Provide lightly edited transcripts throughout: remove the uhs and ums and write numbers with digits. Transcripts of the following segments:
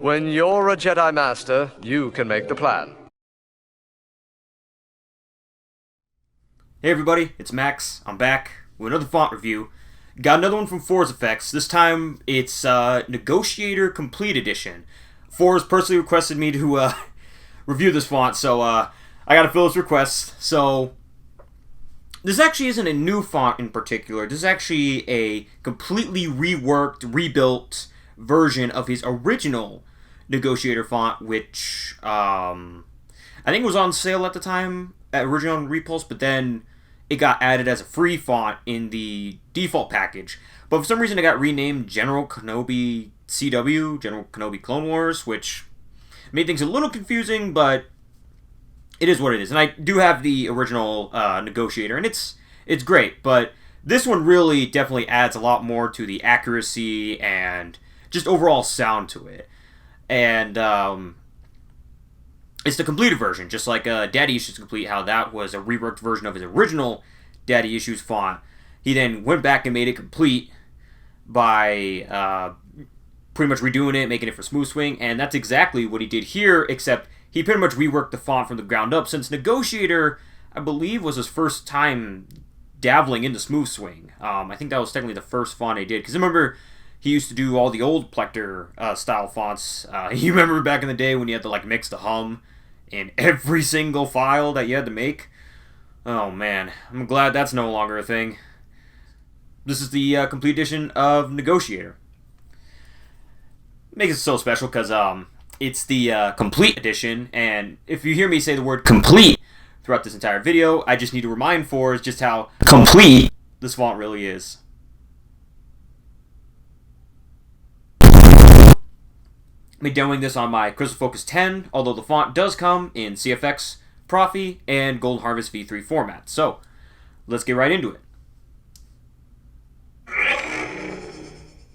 When you're a Jedi Master, you can make the plan. Hey everybody, it's Max. I'm back with another font review. Got another one from Fourzze FX. This time it's Negotiator Complete Edition. Fourzze personally requested me to review this font, so I gotta fill his request. So this actually isn't a new font in particular. This is actually a completely reworked, rebuilt version of his original Negotiator font, which I think was on sale at the time, originally on Repulse, but then it got added as a free font in the default package. But for some reason it got renamed General Kenobi CW, General Kenobi Clone Wars, which made things a little confusing, but it is what it is. And I do have the original Negotiator, and it's great, but this one really definitely adds a lot more to the accuracy and just overall sound to it. And it's the completed version, just like Daddy Issues Complete, how that was a reworked version of his original Daddy Issues font. He then went back and made it complete by pretty much redoing it, making it for Smooth Swing, and that's exactly what he did here, except he pretty much reworked the font from the ground up, since Negotiator, I believe, was his first time dabbling into Smooth Swing. I think that was technically the first font he did, because I remember he used to do all the old Plector style fonts. You remember back in the day when you had to like mix the hum in every single file that you had to make? Oh man, I'm glad that's no longer a thing. This is the complete edition of Negotiator. Makes it so special because it's the complete edition, and if you hear me say the word complete throughout this entire video, I just need to remind Fourzze just how complete this font really is. I'm demoing this on my Crystal Focus 10, although the font does come in CFX, Profi, and Gold Harvest V3 format. So, let's get right into it.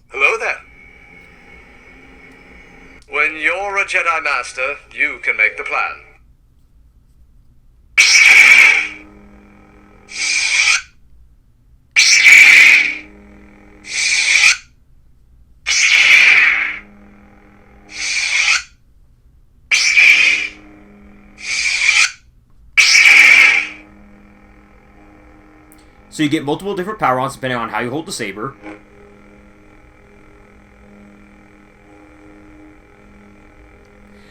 Hello there. When you're a Jedi Master, you can make the plan. So you get multiple different power-ons depending on how you hold the saber.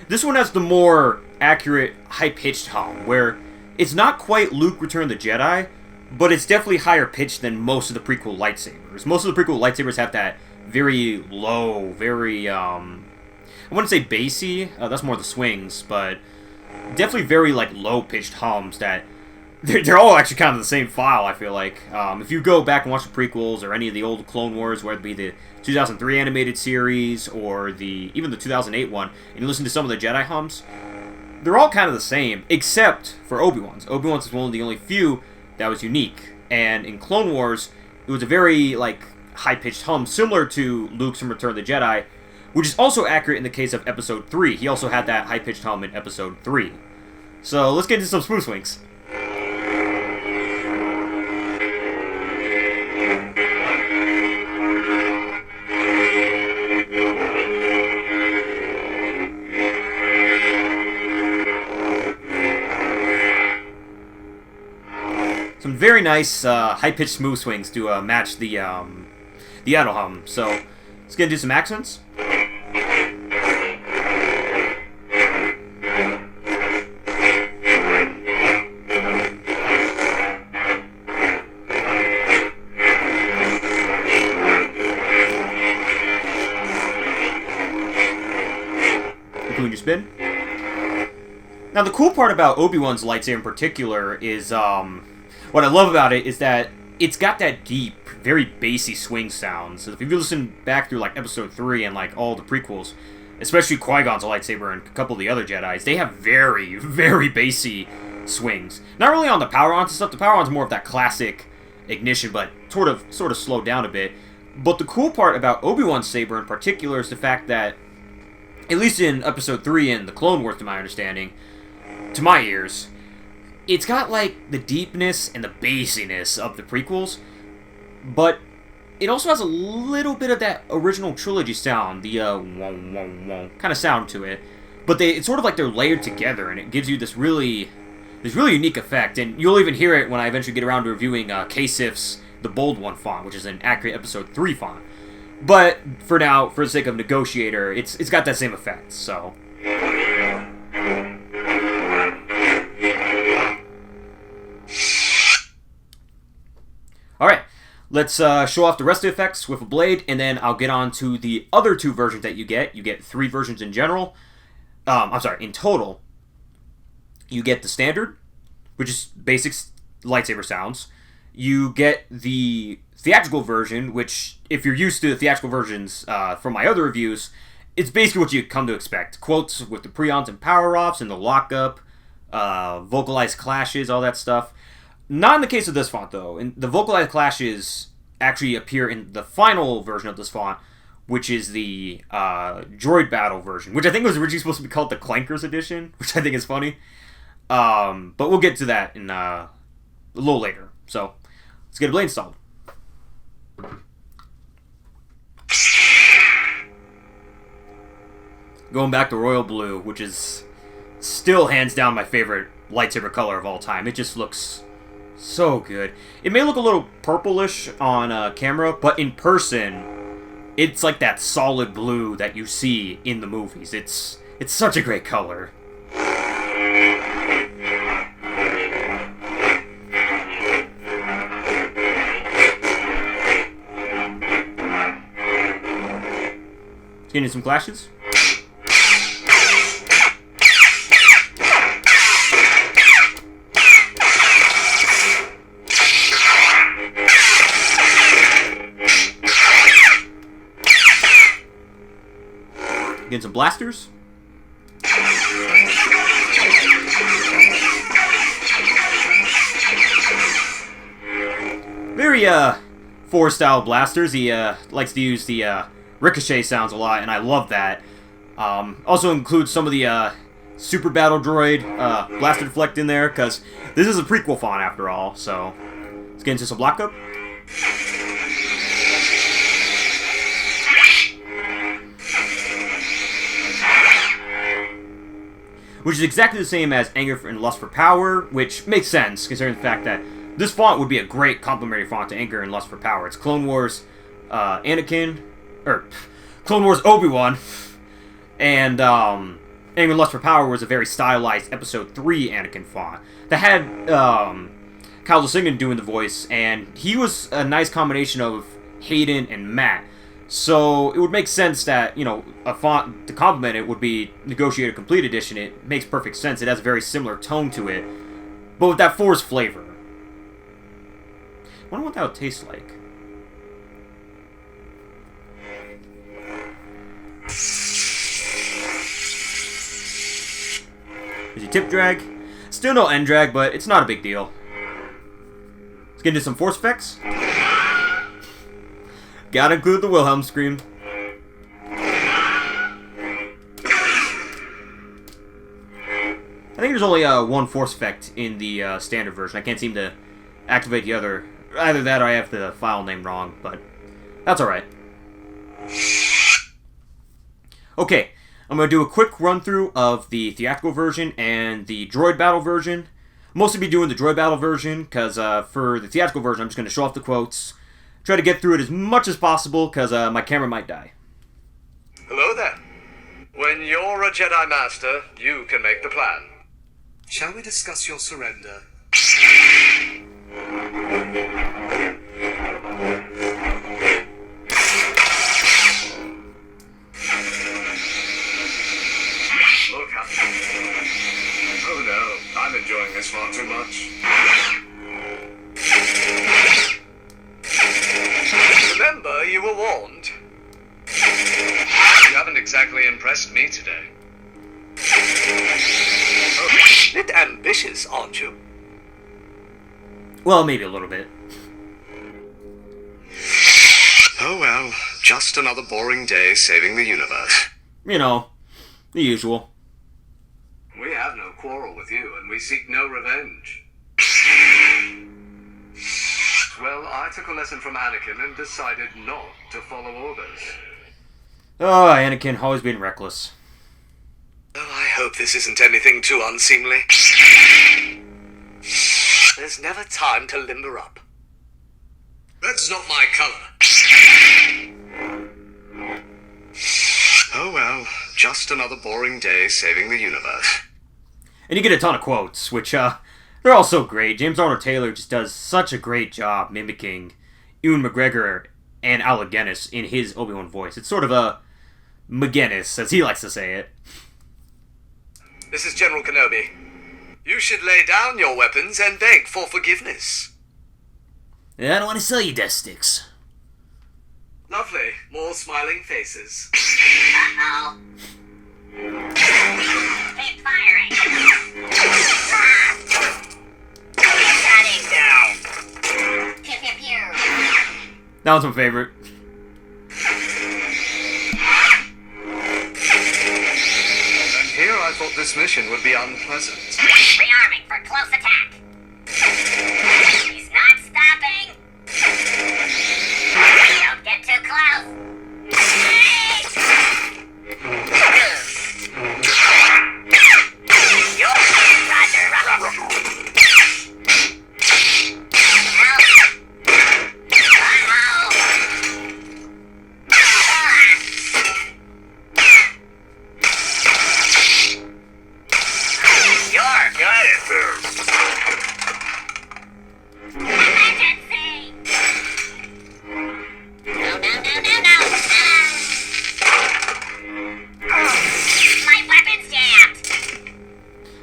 This one has the more accurate, high-pitched hum, where it's not quite Luke Return the Jedi, but it's definitely higher pitched than most of the prequel lightsabers. Most of the prequel lightsabers have that very low, very, I wouldn't say bassy, that's more the swings, but definitely very, like, low-pitched hums that they're all actually kind of the same file, I feel like. If you go back and watch the prequels or any of the old Clone Wars, whether it be the 2003 animated series or even the 2008 one, and you listen to some of the Jedi hums, they're all kind of the same, except for Obi-Wan's. Obi-Wan's is one of the only few that was unique. And in Clone Wars, it was a very, like, high-pitched hum, similar to Luke's from Return of the Jedi, which is also accurate in the case of Episode 3. He also had that high-pitched hum in Episode 3. So, let's get into some Smooth Swings. Some very nice high-pitched smooth swings to match the idle hum. So let's get into some accents. Include your spin. Now the cool part about Obi-Wan's lightsaber in particular is what I love about it is that it's got that deep, very bassy swing sound. So if you listen back through like Episode 3 and like all the prequels, especially Qui-Gon's lightsaber and a couple of the other Jedis, they have very, very bassy swings. Not really on the power-ons and stuff. The power-ons more of that classic ignition, but sort of slowed down a bit. But the cool part about Obi-Wan's saber in particular is the fact that, at least in Episode 3 and the Clone Wars, to my understanding, to my ears, it's got like the deepness and the bassiness of the prequels, but it also has a little bit of that original trilogy sound, the wong wong wong kind of sound to it. But it's sort of like they're layered together, and it gives you this really unique effect. And you'll even hear it when I eventually get around to reviewing K-Sif's The Bold One font, which is an accurate Episode 3 font. But for now, for the sake of Negotiator, it's got that same effect, so... Alright, let's show off the rest of the effects with a blade, and then I'll get on to the other 2 versions that you get. You get 3 versions in general. In total. You get the standard, which is basic lightsaber sounds. You get the theatrical version, which, if you're used to the theatrical versions from my other reviews, it's basically what you come to expect. Quotes with the preons and power-offs and the lockup, vocalized clashes, all that stuff. Not in the case of this font, though. And the vocalized clashes actually appear in the final version of this font, which is the droid battle version, which I think was originally supposed to be called the Clankers Edition, which I think is funny. But we'll get to that in a little later. So, let's get a blade installed. Going back to Royal Blue, which is still hands down my favorite lightsaber color of all time. It just looks so good. It may look a little purplish on camera, but in person, it's like that solid blue that you see in the movies. It's such a great color. Getting some clashes. Getting some blasters. Very Fourzze style blasters. He likes to use the ricochet sounds a lot, and I love that. Also includes some of the Super Battle Droid blaster deflect in there, because this is a prequel font after all. So let's get into some lockup. Which is exactly the same as Anger and Lust for Power, which makes sense, considering the fact that this font would be a great complementary font to Anger and Lust for Power. It's Clone Wars Clone Wars Obi-Wan, and Anger and Lust for Power was a very stylized Episode 3 Anakin font that had Kyle Singen doing the voice, and he was a nice combination of Hayden and Matt. So it would make sense that, you know, a font to complement it would be Negotiator Complete Edition. It makes perfect sense. It has a very similar tone to it, but with that Force flavor. I wonder what that would taste like. Is your tip drag? Still no end drag, but it's not a big deal. Let's get into some Force effects. Gotta include the Wilhelm scream. I think there's only one Force effect in the standard version. I can't seem to activate the other. Either that or I have the file name wrong, but that's alright. Okay, I'm going to do a quick run-through of the theatrical version and the droid battle version. Mostly be doing the droid battle version, because for the theatrical version, I'm just going to show off the quotes. Try to get through it as much as possible, because my camera might die. Hello there. When you're a Jedi Master, you can make the plan. Shall we discuss your surrender? Look up. Oh no, I'm enjoying this far too much. Remember, you were warned. You haven't exactly impressed me today. Oh, a bit ambitious, aren't you? Well, maybe a little bit. Oh well, just another boring day saving the universe. You know, the usual. We have no quarrel with you, and we seek no revenge. Well, I took a lesson from Anakin and decided not to follow orders. Oh, Anakin, always being reckless. Oh, I hope this isn't anything too unseemly. There's never time to limber up. That's not my color. Oh well, just another boring day saving the universe. And you get a ton of quotes, which, they're all so great. James Arnold Taylor just does such a great job mimicking Ewan McGregor and Alec Guinness in his Obi-Wan voice. It's sort of a McGinnis, as he likes to say it. This is General Kenobi. You should lay down your weapons and beg for forgiveness. I don't want to sell you death sticks. Lovely. More smiling faces. Uh-oh. Keep firing. Shutting down. Pew, pew, pew. That was my favorite. And here I thought this mission would be unpleasant. Rearming for close attack. He's not stopping. Don't get too close.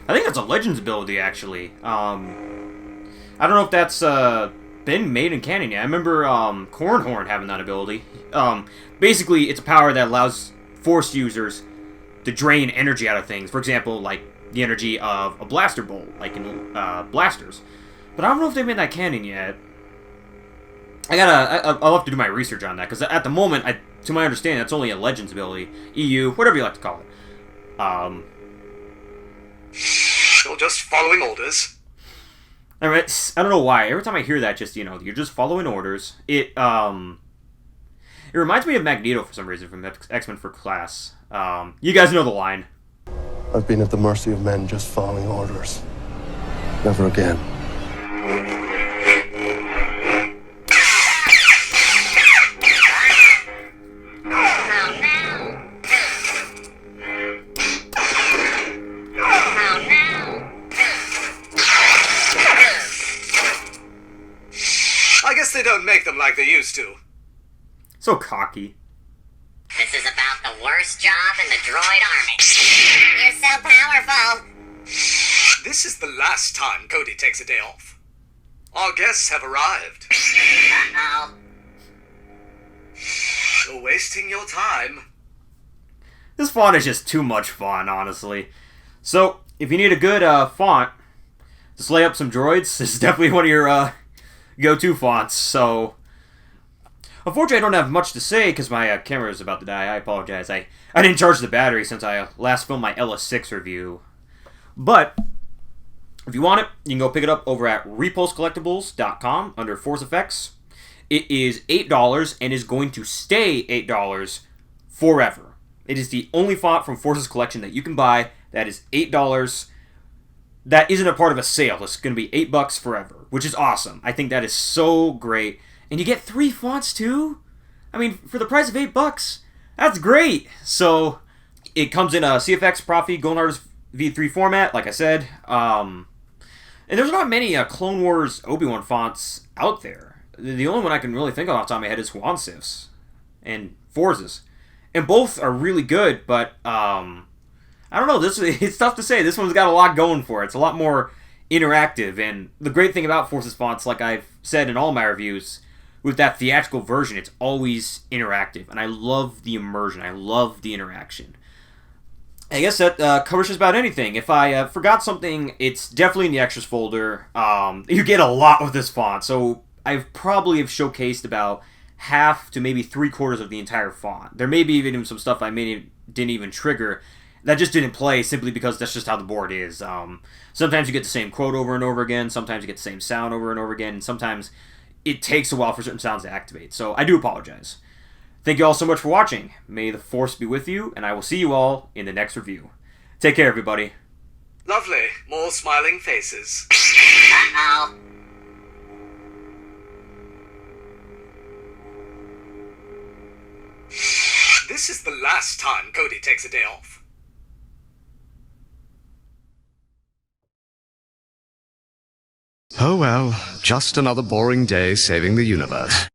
I think that's a Legends ability, actually. I don't know if that's been made in canon yet. I remember Cornhorn having that ability. Basically, it's a power that allows Force users to drain energy out of things. For example, like the energy of a blaster bolt, like in blasters. But I don't know if they've made that canon yet. I'll have to do my research on that, because at the moment, to my understanding, that's only a Legends ability. EU, whatever you like to call it. You're just following orders. Alright, I don't know why. Every time I hear that, just, you're just following orders. It reminds me of Magneto for some reason from X-Men First Class. You guys know the line. I've been at the mercy of men just following orders. Never again. I guess they don't make them like they used to. So cocky. This is about the worst job in the droid army. You're so powerful. This is the last time Cody takes a day off. Our guests have arrived. Uh-oh. You're wasting your time. This font is just too much fun, honestly. So, if you need a good font to slay up some droids, this is definitely one of your go-to fonts. So, unfortunately, I don't have much to say because my camera is about to die. I apologize. I didn't charge the battery since I last filmed my LS6 review. But, if you want it, you can go pick it up over at repulsecollectibles.com under Fourzze FX. It is $8 and is going to stay $8 forever. It is the only font from Fourzze's collection that you can buy that is $8. That isn't a part of a sale. It's going to be $8 forever, which is awesome. I think that is so great. And you get 3 fonts too? I mean, for the price of $8, that's great. So, it comes in a CFX Profi Golden Artist V3 format, like I said. And there's not many Clone Wars Obi-Wan fonts out there. The only one I can really think of off the top of my head is Wansif's and Fourzze's. And both are really good, but I don't know. It's tough to say. This one's got a lot going for it. It's a lot more interactive. And the great thing about Fourzze's fonts, like I've said in all my reviews, with that theatrical version, it's always interactive. And I love the immersion. I love the interaction. I guess that covers just about anything. If I forgot something, it's definitely in the extras folder. You get a lot with this font. So I probably have showcased about half to maybe 3/4 of the entire font. There may be even some stuff I didn't even trigger that just didn't play simply because that's just how the board is. Sometimes you get the same quote over and over again. Sometimes you get the same sound over and over again. And sometimes it takes a while for certain sounds to activate. So I do apologize. Thank you all so much for watching. May the Force be with you, and I will see you all in the next review. Take care, everybody. Lovely. More smiling faces. Uh-oh. This is the last time Cody takes a day off. Oh well, just another boring day saving the universe.